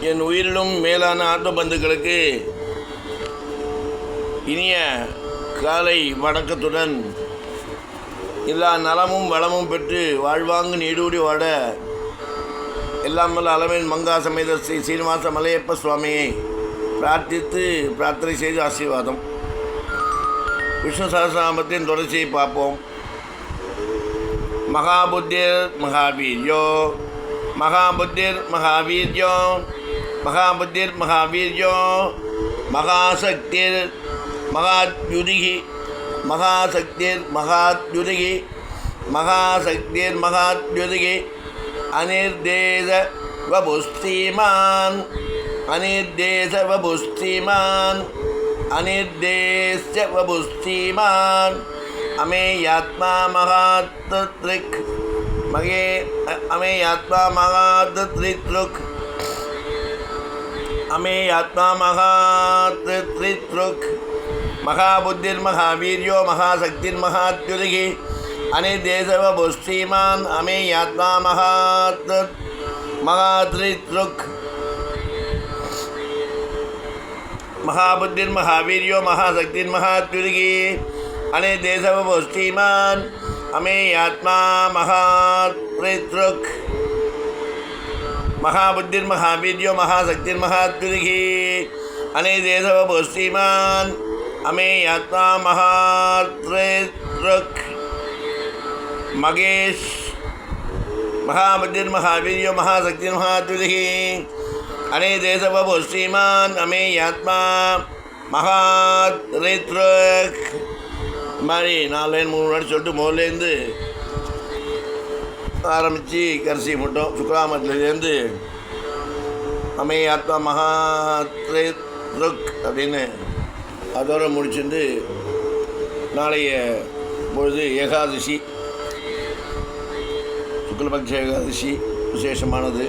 என் உயிரிலும் மேலான ஆத்மபந்துக்களுக்கு இனிய காலை வணக்கத்துடன் எல்லா நலமும் வளமும் பெற்று வாழ்வாங்கு நீடூடி வாட எல்லாம் வல்ல அளவின் மங்கா சமேத ஸ்ரீ சீனிவாச மலையப்ப சுவாமியை பிரார்த்தித்து பிரார்த்தனை செய்து ஆசீர்வாதம். விஷ்ணு சஹஸ்ரநாமத்தின் தொடர்ச்சியை பார்ப்போம். மகாபுத்திர் மகாவீர்யோ மகாபுத்திர் மகாவீர்யோ மகாபுத்திர் மகாவீர்யோ மகாசக்திர் மகாத்யுதிகி மகாசக்திர் மகாத்யுதிகி மகாசக்திர் மகாத்யுதிகி அனிர்தேச வபுஸ்திமான் அனிர்தேச வபுஸ்திமான் அனிர்தேச வபுஸ்திமான் அமேயாத்மா மகாத்ரிக் மகே அமேயாத்மா மகாத்ரித்ருக் அமேயாத்மா மகாத்ரித்ருக் மகாபுத்திர் மகாவீர்யோ மகாசக்திர் மகாத்யுதிகி அனிர்தேசவ புஸ்திமான் அமேயாத்மா மகாத்ரித்ருக் மகாபுத்திர் மகாவீர்யோ மகாசக்திர் மகாத்யுதிகி அனிர்தேசவ புஸ்திமான் அமேயாத்மா மகாத்ரித்ருக் மகாபுத்திர் மகாவீர்யோ மகாசக்திர் மகாத்யுதிகி அனிர்தேசவ புஸ்திமான் அமேயாத்மா மகாத்ரித்ருக் மகேஷ் மகாபுத்திர் மகாவீர்யோ மகாசக்திர் மகாத்யுதிகி அனிர்தேசவ புஸ்திமான் அமேயாத்மா மகாத்ரித்ருக். இந்த மாதிரி 4 லைன் 3 நாள் சொல்லிட்டு முதல்லேருந்து ஆரம்பித்து கரிசி மட்டும் சுக்ராமத்துலேருந்து அமேயாத்மா மகாத்ரித்ருக் அப்படின்னு அதோடு முடிச்சுட்டு நாளைய பொழுது ஏகாதசி சுக்லபக்ஷ ஏகாதசி விசேஷமானது.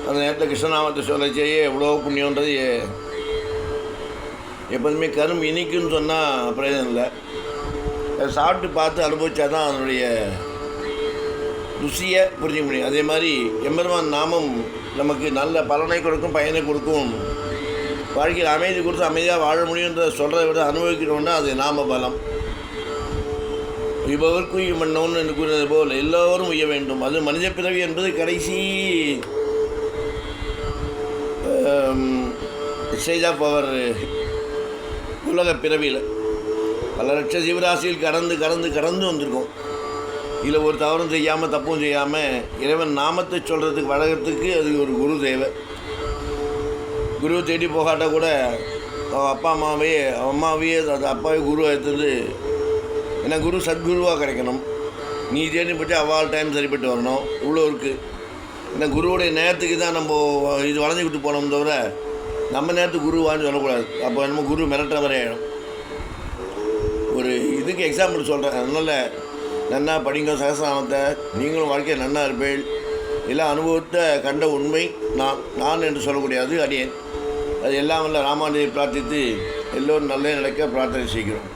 அந்த நேரத்தில் கிருஷ்ணநாமத்தை சொல்ல செய்ய எவ்வளோ புண்ணியன்றது எப்போதுமே கரும் இனிக்குன்னு சொன்னால் பிரயோஜனம் இல்லை. அதை சாப்பிட்டு பார்த்து அனுபவித்தா தான் அதனுடைய ருசியை புரிஞ்சிக்க முடியும். அதே மாதிரி எம்பெருமான் நாமம் நமக்கு நல்ல பலனை கொடுக்கும், பயனை கொடுக்கும், வாழ்க்கையில் அமைதி கொடுத்து அமைதியாக வாழ முடியுன்றதை சொல்கிறத விட அனுபவிக்கணும்னா அது நாம பலம். இப்பவருக்கு பண்ணணும்னு என்று கூறினது போல் எல்லோரும் உய்ய வேண்டும். அது மனித பிறவி என்பது கடைசி ஸ்டேஜ் ஆஃப் அவர் உலக பிறவியில் பல லட்ச ஜீவராசியில் கடந்து வந்திருக்கோம். இதில் ஒரு தவறும் செய்யாமல் தப்பும் செய்யாமல் இறைவன் நாமத்தை சொல்கிறதுக்கு வழக்கத்துக்கு அது ஒரு குரு தேவை. குருவை தேடி போகாட்ட கூட அவன் அம்மாவையே அது அப்பாவே குருவை எடுத்துட்டு, ஏன்னா குரு சத்குருவாக கிடைக்கணும். நீ தேடி போட்டு அவ்வாறு டைம் சரிப்பட்டு வரணும். இவ்வளோ இருக்குது. ஏன்னா குருவுடைய நேரத்துக்கு தான் நம்ம இது வளைஞ்சிக்கிட்டு போனோம் தவிர நம்ம நேரத்துக்கு குரு வாங்கி சொல்லக்கூடாது. அப்போ நம்ம குரு மிரட்டுற மாதிரி ஆகிடும். ஒரு இதுக்கு எக்ஸாம்பிள் சொல்கிறேன். அதனால் நன்னா படிங்க சகஸ்ரநாமத்தை, நீங்களும் வாழ்க்கையை நன்னா இருப்பேன். எல்லாம் அனுபவத்தை கண்ட உண்மை நான் என்று சொல்லக்கூடியது அடியேன். அது எல்லாம் வல்ல ராமானுஜரை பிரார்த்தித்து எல்லோரும் நல்ல நடக்க பிரார்த்தனை செய்கிறோம்.